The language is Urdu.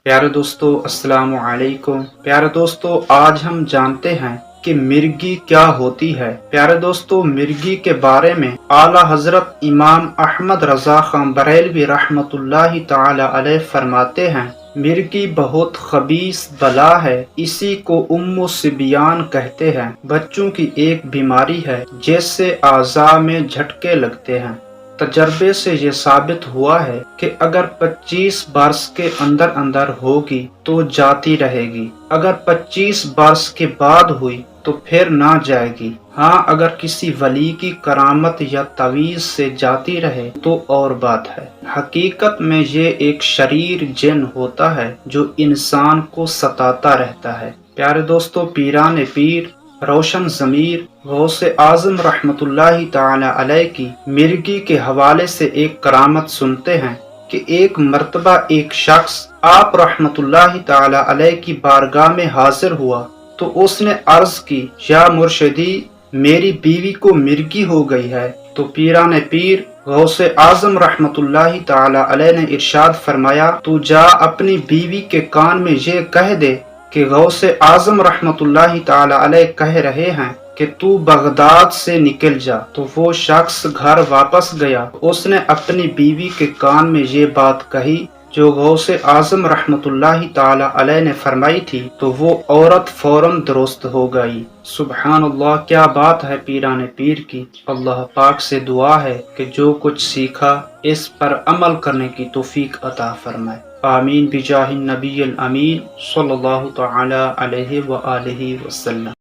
پیارے دوستو السلام علیکم۔ پیارے دوستو آج ہم جانتے ہیں کہ مرگی کیا ہوتی ہے۔ پیارے دوستو مرگی کے بارے میں اعلیٰ حضرت امام احمد رضا خان بریلوی رحمۃ اللہ تعالی علیہ فرماتے ہیں، مرگی بہت خبیث بلا ہے، اسی کو ام الصبیان کہتے ہیں۔ بچوں کی ایک بیماری ہے جس سے اعضاء میں جھٹکے لگتے ہیں۔ تجربے سے یہ ثابت ہوا ہے کہ اگر 25 برس کے اندر ہوگی تو جاتی رہے گی، اگر 25 برس کے بعد ہوئی تو پھر نہ جائے گی۔ ہاں اگر کسی ولی کی کرامت یا تعویذ سے جاتی رہے تو اور بات ہے۔ حقیقت میں یہ ایک شریر جن ہوتا ہے جو انسان کو ستاتا رہتا ہے۔ پیارے دوستو پیران پیر روشن ضمیر غوث اعظم رحمۃ اللہ تعالی علیہ کی مرگی کے حوالے سے ایک کرامت سنتے ہیں کہ ایک مرتبہ ایک شخص آپ رحمۃ اللہ تعالی علیہ کی بارگاہ میں حاضر ہوا تو اس نے عرض کی، یا مرشدی میری بیوی کو مرگی ہو گئی ہے۔ تو پیران پیر غوث اعظم رحمۃ اللہ تعالی علیہ نے ارشاد فرمایا، تو جا اپنی بیوی کے کان میں یہ کہہ دے کہ غوث اعظم رحمۃ اللہ تعالی علیہ کہہ رہے ہیں کہ تو بغداد سے نکل جا۔ تو وہ شخص گھر واپس گیا، اس نے اپنی بیوی کے کان میں یہ بات کہی جو غوث اعظم رحمۃ اللہ تعالی علیہ نے فرمائی تھی، تو وہ عورت فوراً درست ہو گئی۔ سبحان اللہ، کیا بات ہے پیران پیر کی۔ اللہ پاک سے دعا ہے کہ جو کچھ سیکھا اس پر عمل کرنے کی توفیق عطا فرمائے۔ آمین بجاہ النبی الامین صلی اللہ تعالی علیہ وآلہ وسلم۔